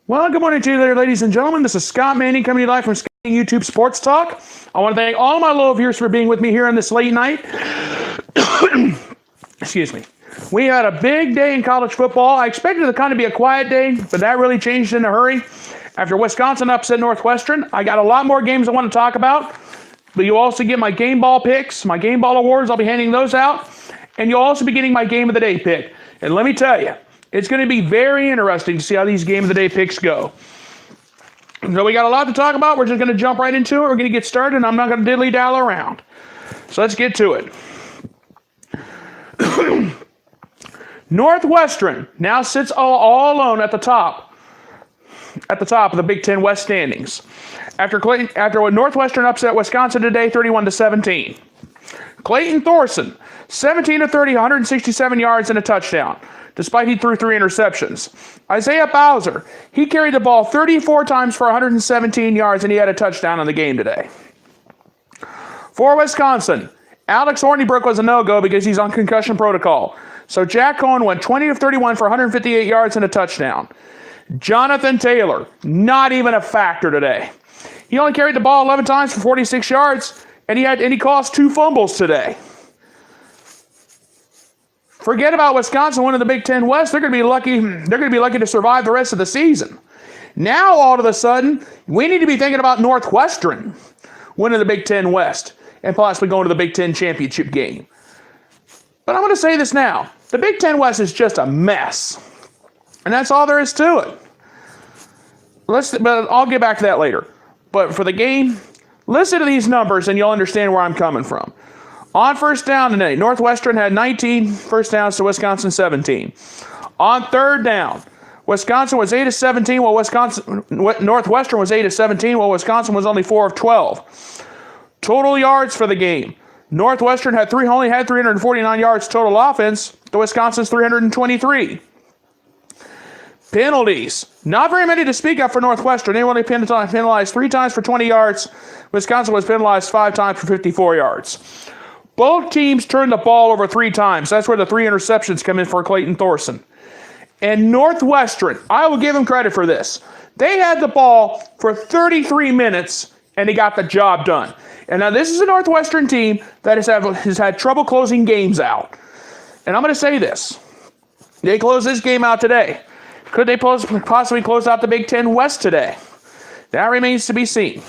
Well, good morning to you there, ladies and gentlemen. This is Scott Manning coming to you live from YouTube Sports Talk. I want to thank all my loyal viewers for being with me here on this late night. Excuse me. We had a big day in college football. I expected it to kind of be a quiet day, but that really changed in a hurry. After Wisconsin upset Northwestern, I got a lot more games I want to talk about. But you'll also get my game ball picks, my game ball awards. I'll be handing those out. And you'll also be getting my game of the day pick. And let me tell you, it's going to be very interesting to see how these game of the day picks go. So we got a lot to talk about. We're just going to jump right into it. We're going to get started, and I'm not going to diddly-dally around. So let's get to it. Northwestern now sits all alone at the top of the Big Ten West standings. After Northwestern upset Wisconsin today, 31-17. Clayton Thorson, 17 of 30, 167 yards and a touchdown, despite he threw 3 interceptions. Isaiah Bowser, he carried the ball 34 times for 117 yards, and he had a touchdown in the game today. For Wisconsin, Alex Hornibrook was a no-go because he's on concussion protocol. So Jack Cohen went 20 of 31 for 158 yards and a touchdown. Jonathan Taylor, not even a factor today. He only carried the ball 11 times for 46 yards, and he caused 2 fumbles today. Forget about Wisconsin winning the Big Ten West. They're going to be lucky. They're going to be lucky to survive the rest of the season. Now, all of a sudden, we need to be thinking about Northwestern winning the Big Ten West and possibly going to the Big Ten championship game. But I'm going to say this now: the Big Ten West is just a mess, and that's all there is to it. But I'll get back to that later. But for the game, listen to these numbers, and you'll understand where I'm coming from. On first down today, Northwestern had 19 first downs to Wisconsin 17. On third down, Wisconsin was 8 of 17, while Northwestern was 8 of 17, while Wisconsin was only 4 of 12. Total yards for the game: Northwestern only had 349 yards total offense to Wisconsin's 323. Penalties: not very many to speak of for Northwestern. They were only penalized 3 times for 20 yards. Wisconsin was penalized 5 times for 54 yards. Both teams turned the ball over 3 times. That's where the 3 interceptions come in for Clayton Thorson. And Northwestern, I will give them credit for this. They had the ball for 33 minutes, and they got the job done. And now this is a Northwestern team that has had trouble closing games out. And I'm going to say this. They closed this game out today. Could they possibly close out the Big Ten West today? That remains to be seen.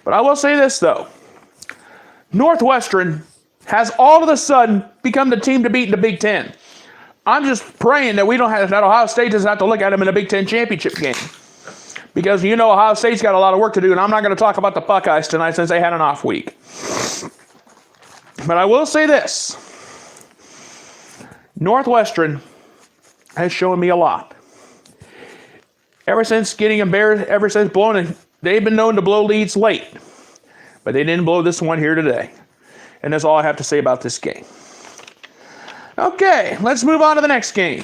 But I will say this, though. Northwestern has all of a sudden become the team to beat in the Big Ten. I'm just praying that that Ohio State doesn't have to look at them in a Big Ten championship game. Because you know Ohio State's got a lot of work to do, and I'm not going to talk about the Buckeyes tonight since they had an off week. But I will say this. Northwestern has shown me a lot. Ever since getting embarrassed, they've been known to blow leads late. But they didn't blow this one here today. And that's all I have to say about this game. Okay, let's move on to the next game.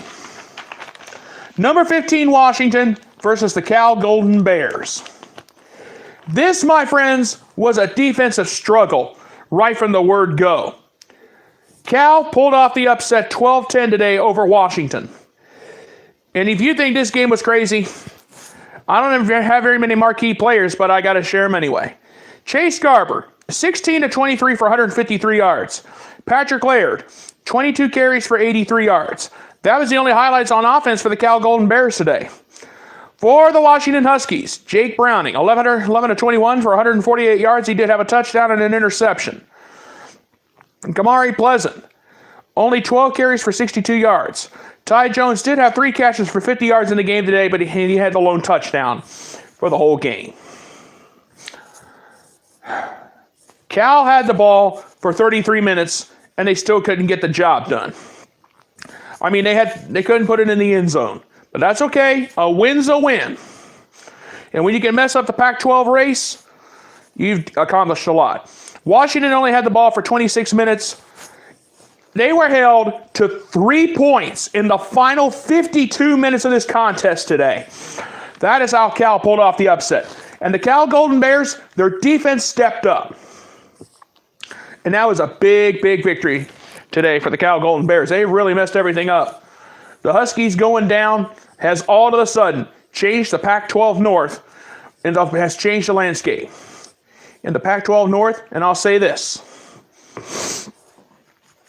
Number 15, Washington versus the Cal Golden Bears. This, my friends, was a defensive struggle right from the word go. Cal pulled off the upset 12-10 today over Washington. And if you think this game was crazy, I don't have very many marquee players, but I got to share them anyway. Chase Garber, 16 of 23 for 153 yards. Patrick Laird, 22 carries for 83 yards. That was the only highlights on offense for the Cal Golden Bears today. For the Washington Huskies, Jake Browning, 11 of 21 for 148 yards. He did have a touchdown and an interception. And Kamari Pleasant, only 12 carries for 62 yards. Ty Jones did have 3 catches for 50 yards in the game today, but he had the lone touchdown for the whole game. Cal had the ball for 33 minutes, and they still couldn't get the job done. I mean, they couldn't put it in the end zone. But that's okay. A win's a win. And when you can mess up the Pac-12 race, you've accomplished a lot. Washington only had the ball for 26 minutes. They were held to 3 points in the final 52 minutes of this contest today. That is how Cal pulled off the upset. And the Cal Golden Bears, their defense stepped up. And that was a big, big victory today for the Cal Golden Bears. They really messed everything up. The Huskies going down has all of a sudden changed the Pac-12 North and has changed the landscape. In the Pac-12 North, and I'll say this.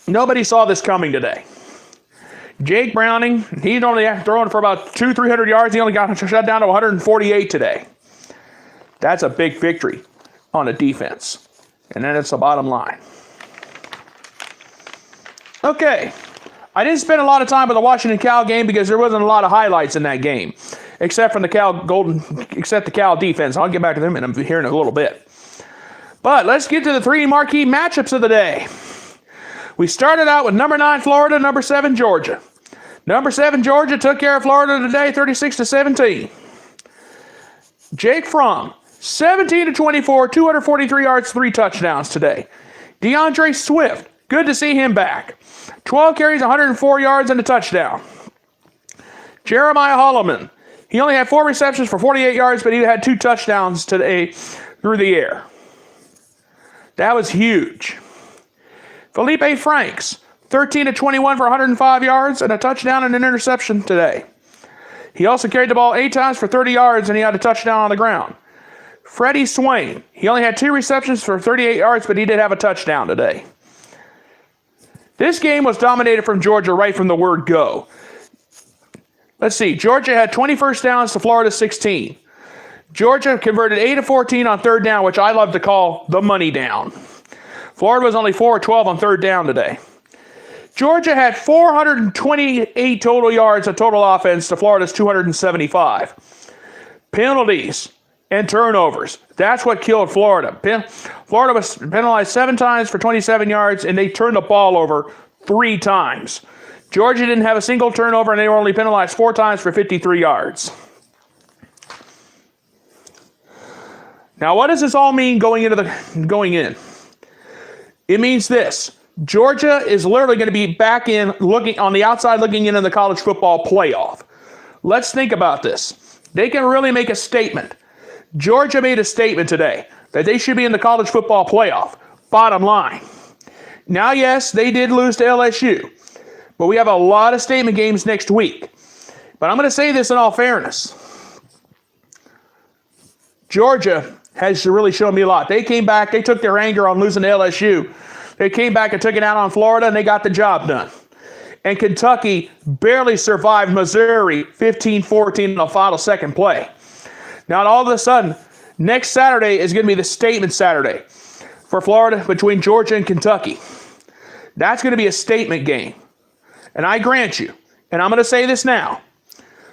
Nobody saw this coming today. Jake Browning, he's only throwing for about 200-300 yards. He only got shut down to 148 today. That's a big victory on the defense. And then it's the bottom line. Okay. I didn't spend a lot of time with the Washington Cal game because there wasn't a lot of highlights in that game. Except the Cal defense. I'll get back to them here in a little bit. But let's get to the three marquee matchups of the day. We started out with number 9 Florida, number 7 Georgia. Number 7 Georgia took care of Florida today, 36-17. Jake Fromm, 17-24, 243 yards, 3 touchdowns today. DeAndre Swift, good to see him back. 12 carries, 104 yards, and a touchdown. Jeremiah Holloman, he only had 4 receptions for 48 yards, but he had 2 touchdowns today through the air. That was huge. Felipe Franks, 13-21 for 105 yards and a touchdown and an interception today. He also carried the ball 8 times for 30 yards and he had a touchdown on the ground. Freddie Swain, he only had 2 receptions for 38 yards, but he did have a touchdown today. This game was dominated from Georgia right from the word go. Let's see, Georgia had 20 first downs to Florida 16. Georgia converted 8 of 14 on third down, which I love to call the money down. Florida was only 4 of 12 on third down today. Georgia had 428 total yards of total offense to Florida's 275. Penalties and turnovers. That's what killed Florida. Florida was penalized 7 times for 27 yards, and they turned the ball over 3 times. Georgia didn't have a single turnover, and they were only penalized 4 times for 53 yards. Now, what does this all mean going in? It means this. Georgia is literally going to be back in, looking on the outside, looking in the college football playoff. Let's think about this. They can really make a statement. Georgia made a statement today that they should be in the college football playoff. Bottom line. Now, yes, they did lose to LSU, but we have a lot of statement games next week. But I'm going to say this in all fairness. Georgia has really shown me a lot. They came back, they took their anger on losing to LSU. They came back and took it out on Florida, and they got the job done. And Kentucky barely survived Missouri 15-14 in the final second play. Now, all of a sudden, next Saturday is going to be the statement Saturday for Florida between Georgia and Kentucky. That's going to be a statement game. And I grant you, and I'm going to say this now,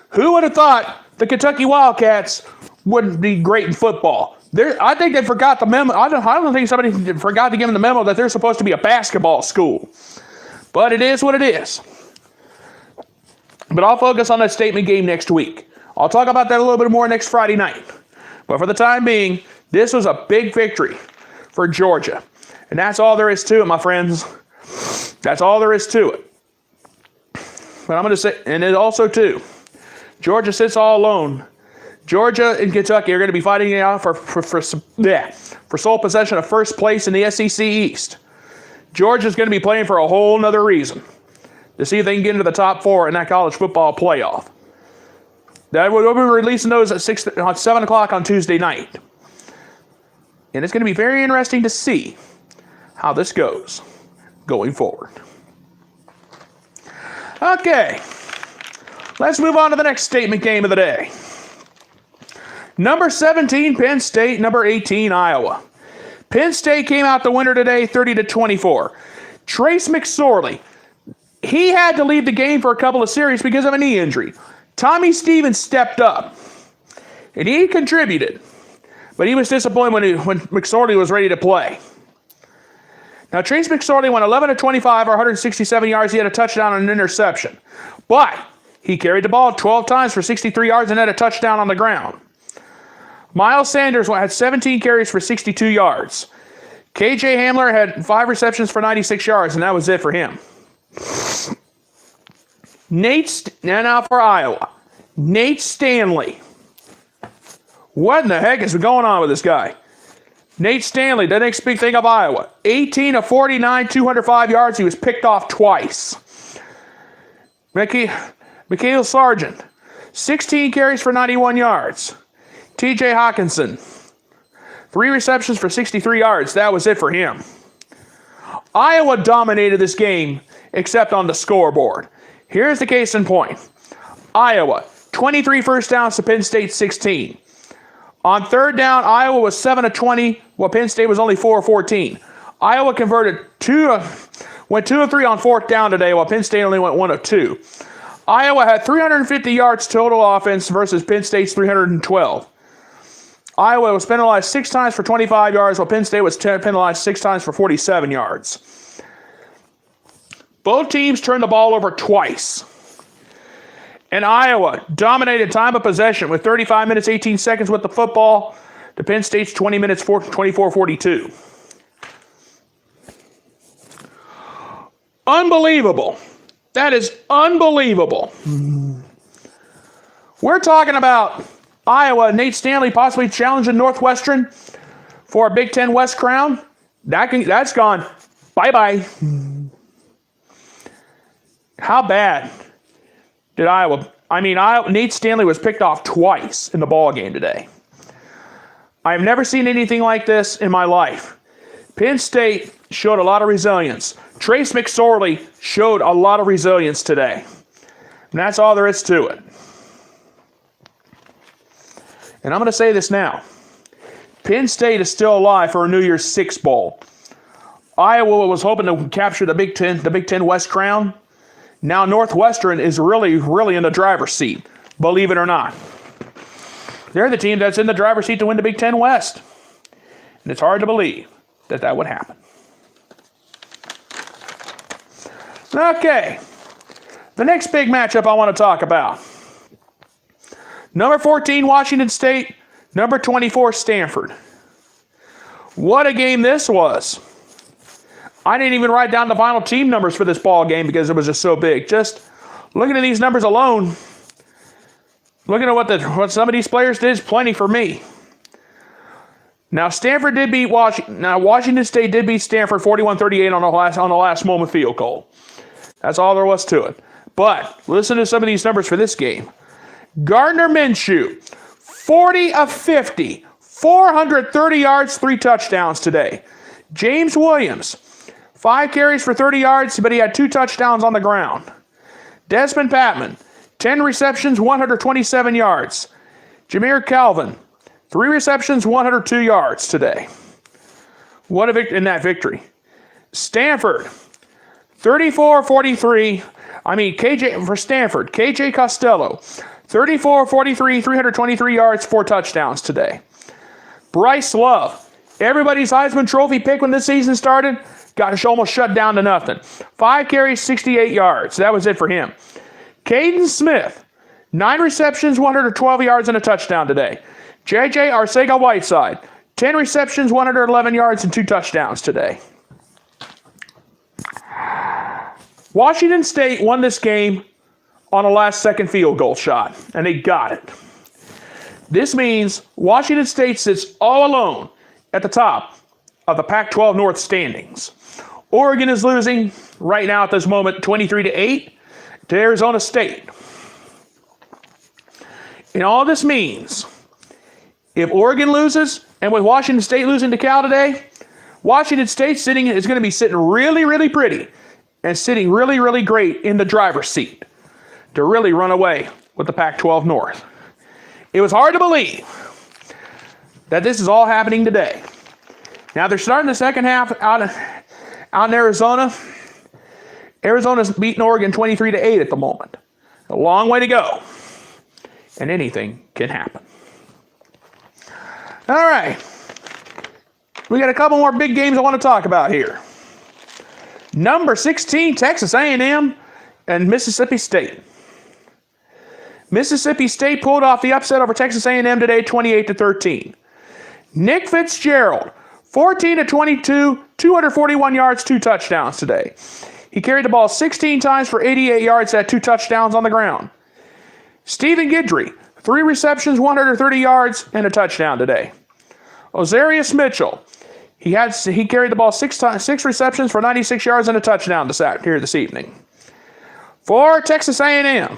who would have thought the Kentucky Wildcats wouldn't be great in football? I think they forgot the memo. I don't think somebody forgot to give them the memo that they're supposed to be a basketball school. But it is what it is. But I'll focus on that statement game next week. I'll talk about that a little bit more next Friday night. But for the time being, this was a big victory for Georgia. And that's all there is to it, my friends. That's all there is to it. But I'm going to say, and it also, too, Georgia sits all alone. Georgia and Kentucky are going to be fighting it out for sole possession of first place in the SEC East. Georgia's going to be playing for a whole nother reason, to see if they can get into the top 4 in that college football playoff. We'll be releasing those at 7 o'clock on Tuesday night. And it's going to be very interesting to see how this goes going forward. Okay, let's move on to the next statement game of the day. Number 17, Penn State. Number 18, Iowa. Penn State came out the winner today, 30-24. Trace McSorley, he had to leave the game for a couple of series because of a knee injury. Tommy Stevens stepped up, and he contributed, but he was disappointed when McSorley was ready to play. Now, Trace McSorley went 11-25 or 167 yards. He had a touchdown and an interception, but he carried the ball 12 times for 63 yards and had a touchdown on the ground. Miles Sanders had 17 carries for 62 yards. KJ Hamler had 5 receptions for 96 yards, and that was it for him. Now for Iowa. Nate Stanley. What in the heck is going on with this guy? Nate Stanley, the next big thing of Iowa. 18 of 49, 205 yards. He was picked off twice. Mikael Sargent, 16 carries for 91 yards. TJ Hawkinson, 3 receptions for 63 yards. That was it for him. Iowa dominated this game, except on the scoreboard. Here's the case in point. Iowa, 23 first downs to Penn State 16. On third down, Iowa was 7 of 20, while Penn State was only 4 of 14. Iowa converted went 2 of 3 on fourth down today, while Penn State only went 1 of 2. Iowa had 350 yards total offense versus Penn State's 312. Iowa was penalized 6 times for 25 yards, while Penn State was penalized 6 times for 47 yards. Both teams turned the ball over twice. And Iowa dominated time of possession with 35 minutes, 18 seconds with the football to Penn State's 20 minutes, 24-42. Unbelievable. That is unbelievable. We're talking about Iowa, Nate Stanley possibly challenging Northwestern for a Big Ten West crown. That's gone. Bye-bye. How bad did Nate Stanley was picked off twice in the ball game today. I have never seen anything like this in my life. Penn State showed a lot of resilience. Trace McSorley showed a lot of resilience today. And that's all there is to it. And I'm going to say this now. Penn State is still alive for a New Year's Six Bowl. Iowa was hoping to capture the Big Ten West crown. Now Northwestern is really, really in the driver's seat, believe it or not. They're the team that's in the driver's seat to win the Big Ten West. And it's hard to believe that would happen. Okay. The next big matchup I want to talk about. Number 14, Washington State. Number 24, Stanford. What a game this was. I didn't even write down the final team numbers for this ball game because it was just so big. Just looking at these numbers alone, looking at what some of these players did is plenty for me. Now Stanford did beat Washington. Now Washington State did beat Stanford 41-38 on the last moment field goal. That's all there was to it. But listen to some of these numbers for this game. Gardner Minshew, 40 of 50, 430 yards, 3 touchdowns today. James Williams, 5 carries for 30 yards, but he had 2 touchdowns on the ground. Desmond Patman, 10 receptions, 127 yards. Jameer Calvin, 3 receptions, 102 yards today. What a victory in that victory. Stanford, 34-43. For Stanford, KJ Costello, 34-43, 323 yards, 4 touchdowns today. Bryce Love, everybody's Heisman Trophy pick when this season started, got almost shut down to nothing. 5 carries, 68 yards. That was it for him. Caden Smith, 9 receptions, 112 yards, and a touchdown today. J.J. Arcega-Whiteside, 10 receptions, 111 yards, and 2 touchdowns today. Washington State won this game on a last-second field goal shot, and they got it. This means Washington State sits all alone at the top of the Pac-12 North standings. Oregon is losing right now at this moment 23-8 to Arizona State. And all this means, if Oregon loses, and with Washington State losing to Cal today, Washington State is going to be sitting really, really pretty and sitting really, really great in the driver's seat to really run away with the Pac-12 North. It was hard to believe that this is all happening today. Now they're starting the second half out in Arizona. Arizona's beating Oregon 23-8 at the moment. A long way to go. And anything can happen. All right. We got a couple more big games I want to talk about here. Number 16, Texas A&M and Mississippi State. Mississippi State pulled off the upset over Texas A&M today, 28-13. Nick Fitzgerald, 14-22, 241 yards, 2 touchdowns today. He carried the ball 16 times for 88 yards, had 2 touchdowns on the ground. Stephen Guidry, 3 receptions, 130 yards, and a touchdown today. Ozarius Mitchell. He carried the ball 6 receptions for 96 yards and a touchdown here this evening. For Texas A&M,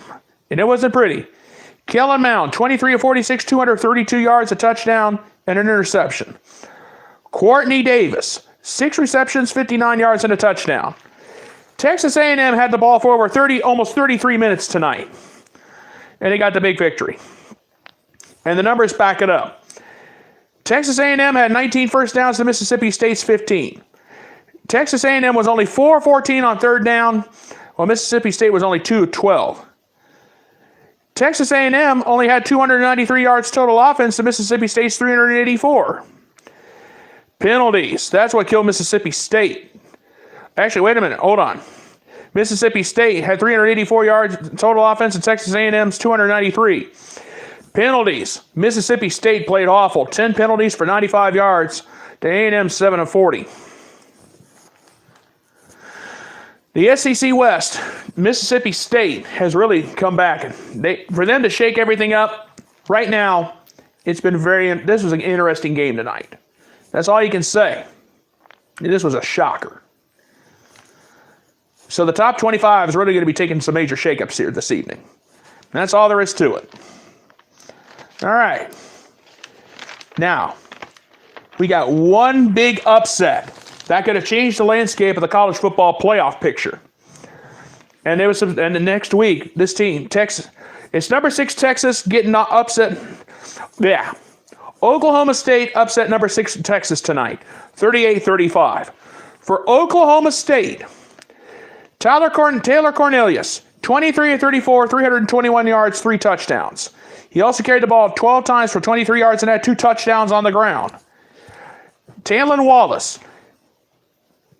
and it wasn't pretty, Kellen Mound, 23 of 46, 232 yards, a touchdown, and an interception. Courtney Davis, 6 receptions, 59 yards, and a touchdown. Texas A&M had the ball for over almost 33 minutes tonight, and they got the big victory. And the numbers back it up. Texas A&M had 19 first downs to Mississippi State's 15. Texas A&M was only 4 of 14 on third down, while Mississippi State was only 2 of 12. Texas A&M only had 293 yards total offense to Mississippi State's 384. Penalties. That's what killed Mississippi State. Actually, wait a minute. Hold on. Mississippi State had 384 yards total offense and Texas A&M's 293. Penalties. Mississippi State played awful. 10 penalties for 95 yards to A&M 7 of 40. The SEC West, Mississippi State has really come back. For them to shake everything up right now, this was an interesting game tonight. That's all you can say. This was a shocker. So the top 25 is really going to be taking some major shakeups here this evening. And that's all there is to it. All right. Now, we got one big upset that could have changed the landscape of the college football playoff picture. And the next week, this team, Texas, it's number 6 Texas getting upset. Yeah. Oklahoma State upset number 6 Texas tonight, 38-35. For Oklahoma State, Taylor Cornelius, 23 of 34, 321 yards, 3 touchdowns. He also carried the ball 12 times for 23 yards and had 2 touchdowns on the ground. Tanlin Wallace,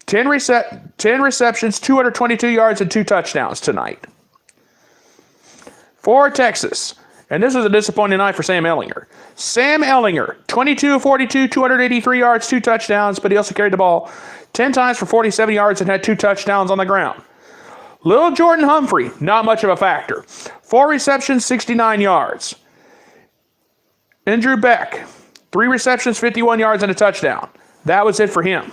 10 receptions, 222 yards, and 2 touchdowns tonight. For Texas, and this was a disappointing night for Sam Ehlinger. Sam Ehlinger, 22 of 42, 283 yards, 2 touchdowns, but he also carried the ball 10 times for 47 yards and had 2 touchdowns on the ground. Lil Jordan Humphrey, not much of a factor. 4 receptions, 69 yards. Andrew Beck, 3 receptions, 51 yards, and a touchdown. That was it for him.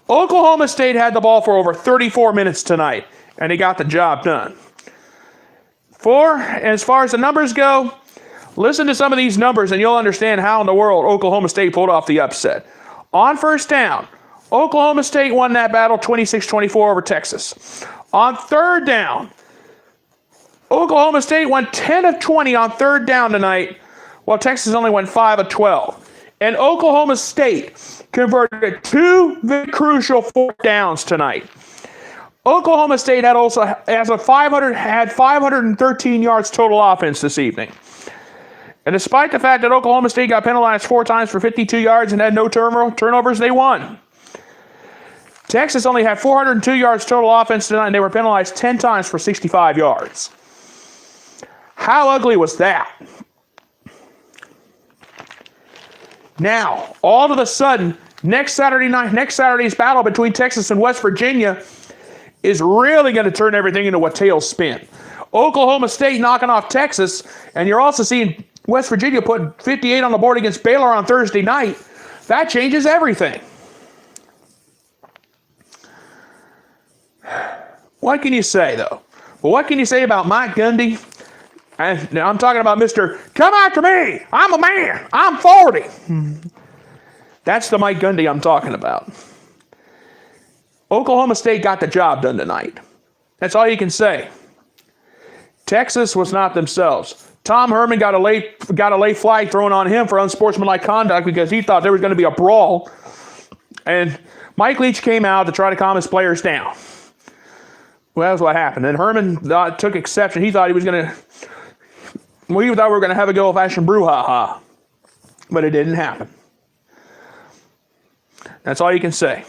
Oklahoma State had the ball for over 34 minutes tonight, and he got the job done. As far as the numbers go, listen to some of these numbers and you'll understand how in the world Oklahoma State pulled off the upset. On first down, Oklahoma State won that battle 26-24 over Texas. On third down, Oklahoma State won 10 of 20 on third down tonight, while Texas only won 5 of 12. And Oklahoma State converted 2 crucial 4th downs tonight. Oklahoma State had 513 yards total offense this evening. And despite the fact that Oklahoma State got penalized 4 times for 52 yards and had no turnovers, they won. Texas only had 402 yards total offense tonight, and they were penalized 10 times for 65 yards. How ugly was that? Now, all of a sudden, next Saturday's battle between Texas and West Virginia is really going to turn everything into a tailspin. Oklahoma State knocking off Texas, and you're also seeing West Virginia put 58 on the board against Baylor on Thursday night. That changes everything. What can you say, though? Well, what can you say about Mike Gundy? And I'm talking about Mr. Come after me. I'm a man. I'm 40. That's the Mike Gundy I'm talking about. Oklahoma State got the job done tonight. That's all you can say. Texas was not themselves. Tom Herman got a late flag thrown on him for unsportsmanlike conduct because he thought there was going to be a brawl. And Mike Leach came out to try to calm his players down. Well, that's what happened. And Herman took exception. He thought we were going to have a good old-fashioned brouhaha. But it didn't happen. That's all you can say.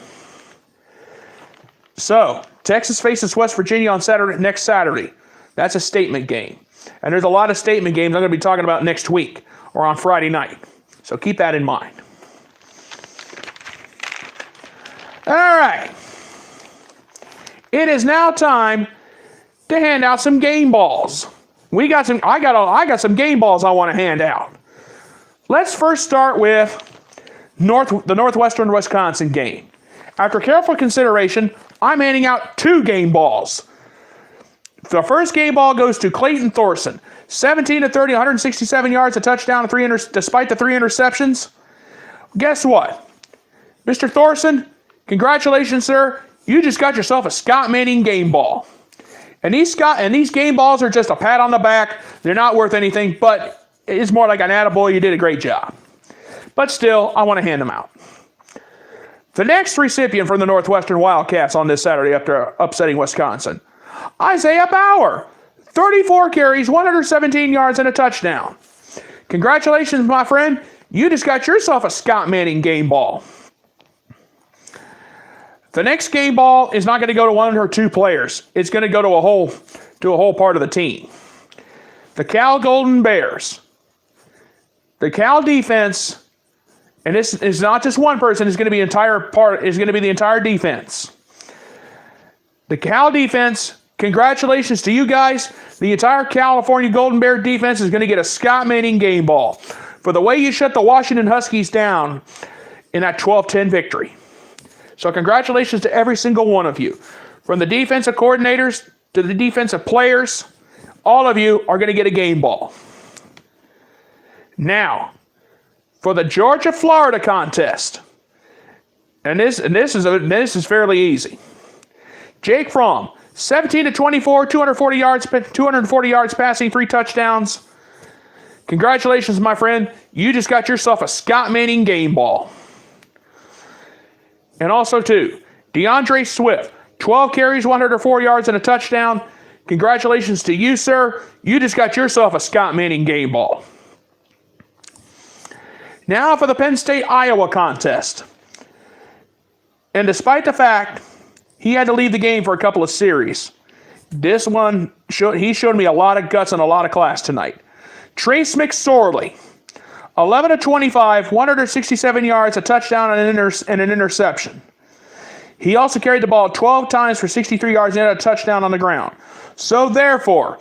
So, Texas faces West Virginia on next Saturday. That's a statement game. And there's a lot of statement games I'm going to be talking about next week or on Friday night. So keep that in mind. All right. It is now time to hand out some game balls. I got some game balls I want to hand out. Let's first start with the Northwestern Wisconsin game. After careful consideration, I'm handing out 2 game balls. The first game ball goes to Clayton Thorson. 17 to 30, 167 yards, a touchdown, despite the 3 interceptions. Guess what? Mr. Thorson, congratulations, sir. You just got yourself a Scott Manning game ball. And these game balls are just a pat on the back. They're not worth anything, but it's more like an attaboy. You did a great job. But still, I want to hand them out. The next recipient from the Northwestern Wildcats on this Saturday after upsetting Wisconsin, Isaiah Bauer. 34 carries, 117 yards, and a touchdown. Congratulations, my friend. You just got yourself a Scott Manning game ball. The next game ball is not going to go to 1 or 2 players. It's going to go to a whole part of the team. The Cal Golden Bears. The Cal defense, and this is not just one person, it's going to be the entire defense. The Cal defense, congratulations to you guys. The entire California Golden Bear defense is going to get a Scott Manning game ball for the way you shut the Washington Huskies down in that 12-10 victory. So congratulations to every single one of you. From the defensive coordinators to the defensive players, all of you are going to get a game ball. Now, for the Georgia-Florida contest, and this is fairly easy. Jake Fromm, 17 to 24, 240 yards passing, 3 touchdowns. Congratulations, my friend. You just got yourself a Scott Manning game ball. And also, too, DeAndre Swift, 12 carries, 104 yards, and a touchdown. Congratulations to you, sir. You just got yourself a Scott Manning game ball. Now for the Penn State-Iowa contest. And despite the fact he had to leave the game for a couple of series, this one, he showed me a lot of guts and a lot of class tonight. Trace McSorley, 11 to 25, 167 yards, a touchdown, and an interception. He also carried the ball 12 times for 63 yards and had a touchdown on the ground. So therefore,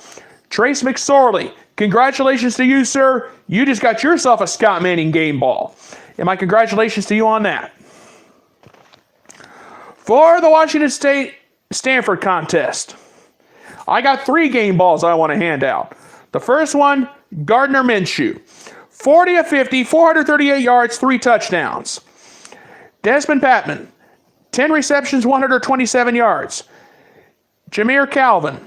Trace McSorley, congratulations to you, sir. You just got yourself a Scott Manning game ball. And my congratulations to you on that. For the Washington State-Stanford contest, I got 3 game balls I want to hand out. The first one, Gardner Minshew. 40 of 50, 438 yards, 3 touchdowns. Desmond Patman, 10 receptions, 127 yards. Jameer Calvin,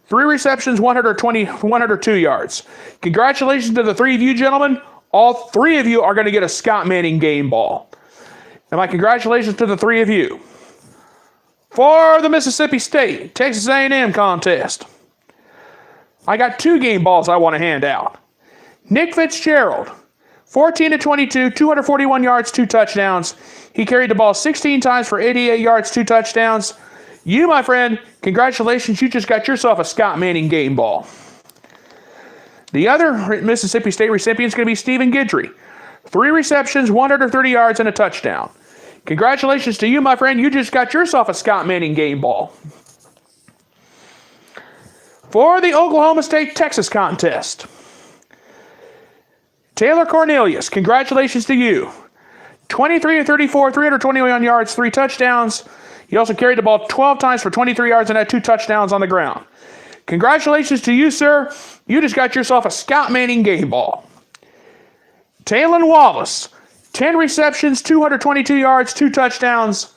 3 receptions, 102 yards. Congratulations to the 3 of you gentlemen. All 3 of you are going to get a Scott Manning game ball. And my congratulations to the 3 of you. For the Mississippi State Texas A&M contest, I got 2 game balls I want to hand out. Nick Fitzgerald, 14 to 22, 241 yards, 2 touchdowns. He carried the ball 16 times for 88 yards, 2 touchdowns. You, my friend, congratulations. You just got yourself a Scott Manning game ball. The other Mississippi State recipient is going to be Stephen Guidry. 3 receptions, 130 yards, and a touchdown. Congratulations to you, my friend. You just got yourself a Scott Manning game ball. For the Oklahoma State-Texas contest, Taylor Cornelius, congratulations to you. 23 to 34, 321 yards, 3 touchdowns. He also carried the ball 12 times for 23 yards and had 2 touchdowns on the ground. Congratulations to you, sir. You just got yourself a Scott Manning game ball. Taylon Wallace, 10 receptions, 222 yards, 2 touchdowns.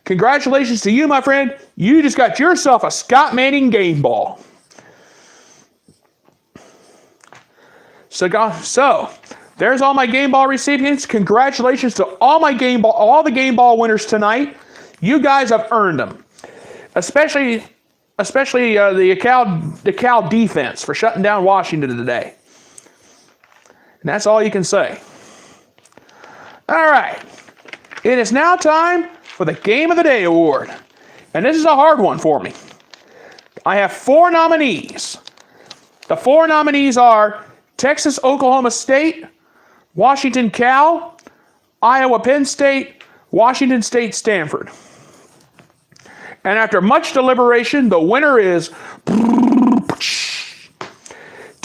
Congratulations to you, my friend. You just got yourself a Scott Manning game ball. So, there's all my game ball recipients. Congratulations to all the game ball winners tonight. You guys have earned them. Especially the Cal defense for shutting down Washington today. And that's all you can say. All right. It is now time for the Game of the Day award. And this is a hard one for me. I have 4 nominees. The 4 nominees are Texas Oklahoma State, Washington Cal, Iowa Penn State, Washington State Stanford. And after much deliberation, the winner is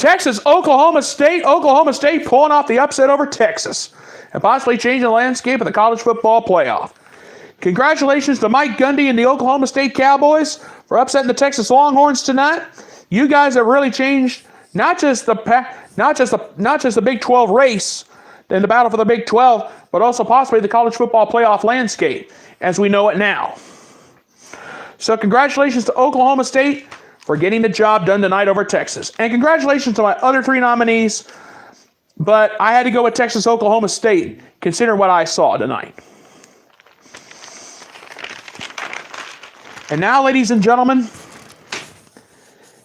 Texas, Oklahoma State. Oklahoma State pulling off the upset over Texas and possibly changing the landscape of the college football playoff. Congratulations to Mike Gundy and the Oklahoma State Cowboys for upsetting the Texas Longhorns tonight. You guys have really changed not just the Big 12 race and the battle for the Big 12, but also possibly the college football playoff landscape as we know it now. So congratulations to Oklahoma State for getting the job done tonight over Texas. And congratulations to my other three nominees, but I had to go with Texas, Oklahoma State, considering what I saw tonight. And now, ladies and gentlemen,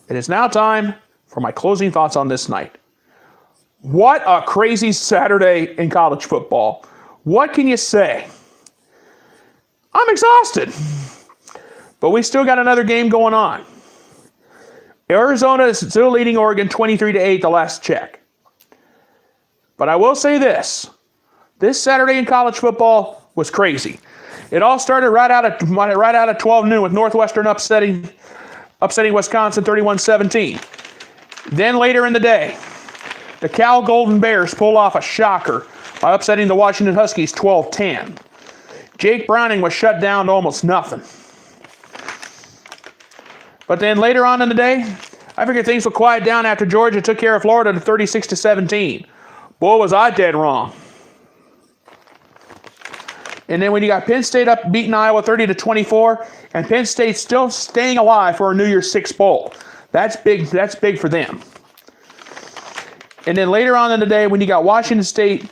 it is now time for my closing thoughts on this night. What a crazy Saturday in college football. What can you say? I'm exhausted. But we still got another game going on. Arizona is still leading Oregon 23-8 the last check. But I will say this. This Saturday in college football was crazy. It all started right out of 12 noon with Northwestern upsetting Wisconsin 31-17. Then later in the day, the Cal Golden Bears pulled off a shocker by upsetting the Washington Huskies 12-10. Jake Browning was shut down to almost nothing. But then later on in the day, I figured things would quiet down after Georgia took care of Florida to 36-17. Boy, was I dead wrong. And then when you got Penn State up beating Iowa 30-24, and Penn State still staying alive for a New Year's Six bowl. That's big. That's big for them. And then later on in the day, when you got Washington State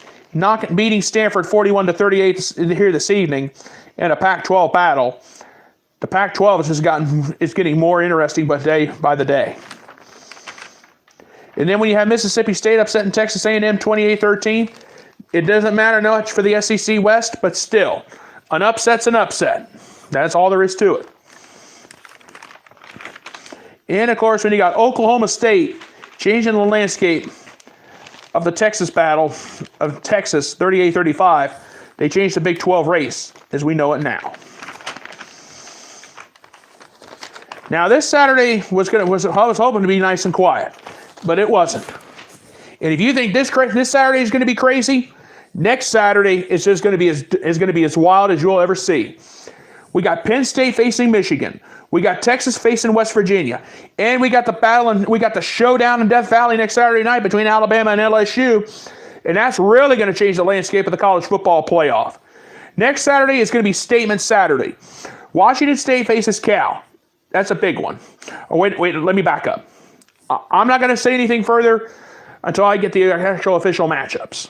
beating Stanford 41-38 here this evening in a Pac-12 battle, the Pac-12 is getting more interesting by the day. And then when you have Mississippi State upsetting Texas A&M 28-13, it doesn't matter much for the SEC West, but still, an upset's an upset. That's all there is to it. And of course, when you got Oklahoma State changing the landscape of the Texas battle of Texas 38-35, they changed the Big 12 race as we know it now. Now, this Saturday I was hoping to be nice and quiet, but it wasn't. And if you think this Saturday is going to be crazy, next Saturday is just going to be as wild as you'll ever see. We got Penn State facing Michigan. We got Texas facing West Virginia, and we got the showdown in Death Valley next Saturday night between Alabama and LSU, and that's really going to change the landscape of the college football playoff. Next Saturday is going to be Statement Saturday. Washington State faces Cal. That's a big one. Oh, wait, let me back up. I'm not going to say anything further until I get the actual official matchups.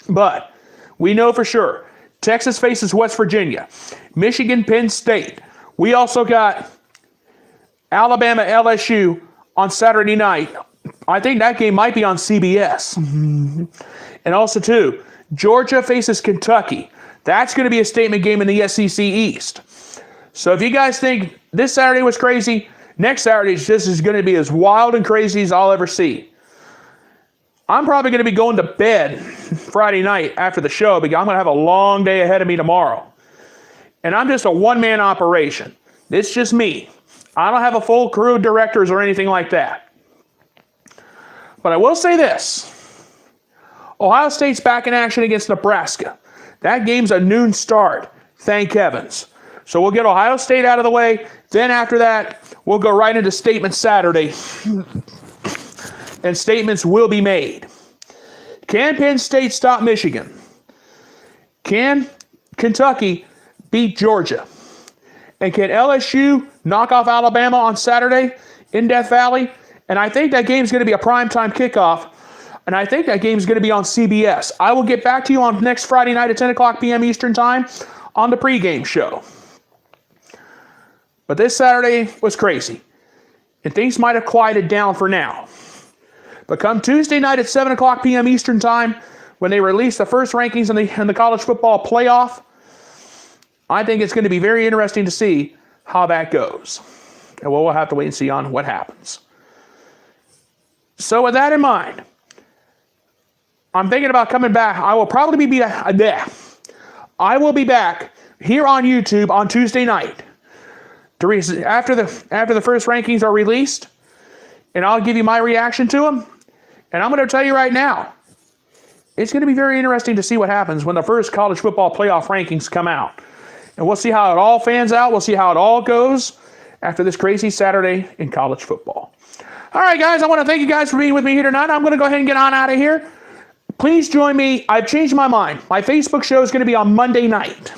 But we know for sure Texas faces West Virginia. Michigan, Penn State. We also got Alabama, LSU on Saturday night. I think that game might be on CBS. And also, too, Georgia faces Kentucky. That's going to be a statement game in the SEC East. So if you guys think this Saturday was crazy, next Saturday is just going to be as wild and crazy as I'll ever see. I'm probably going to be going to bed Friday night after the show because I'm going to have a long day ahead of me tomorrow. And I'm just a one-man operation. It's just me. I don't have a full crew of directors or anything like that. But I will say this. Ohio State's back in action against Nebraska. That game's a noon start. Thank heavens. So we'll get Ohio State out of the way. Then after that, we'll go right into Statement Saturday. And statements will be made. Can Penn State stop Michigan? Can Kentucky beat Georgia? And can LSU knock off Alabama on Saturday in Death Valley? And I think that game's going to be a primetime kickoff. And I think that game's going to be on CBS. I will get back to you on next Friday night at 10 o'clock p.m. Eastern Time on the pregame show. But this Saturday was crazy. And things might have quieted down for now. But come Tuesday night at 7 o'clock p.m. Eastern Time, when they release the first rankings in the college football playoff, I think it's going to be very interesting to see how that goes. And we'll have to wait and see on what happens. So with that in mind, I'm thinking about coming back. I will probably be back. I will be back here on YouTube on Tuesday night. After the first rankings are released, and I'll give you my reaction to them. And I'm going to tell you right now, it's going to be very interesting to see what happens when the first college football playoff rankings come out. And we'll see how it all fans out. We'll see how it all goes after this crazy Saturday in college football. All right, guys, I want to thank you guys for being with me here tonight. I'm going to go ahead and get on out of here. Please join me. I've changed my mind. My Facebook show is going to be on Monday night.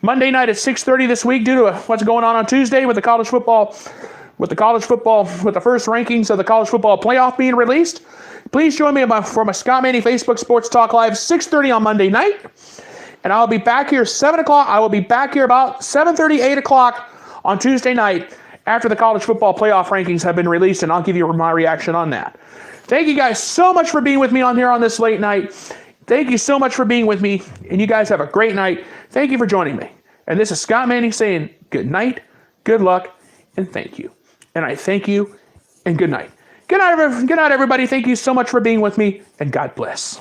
Monday night at 6:30 this week, due to what's going on Tuesday with the college football, with the first rankings of the college football playoff being released. Please join me for my Scott Manning Facebook Sports Talk Live, 6:30 on Monday night. And I'll be back here 7 o'clock. I will be back here about 7:30, 8 o'clock on Tuesday night after the college football playoff rankings have been released, and I'll give you my reaction on that. Thank you guys so much for being with me on here on this late night. Thank you so much for being with me, and you guys have a great night. Thank you for joining me. And this is Scott Manning saying good night, good luck, and thank you. And I thank you, and good night. Good night, everybody. Thank you so much for being with me, and God bless.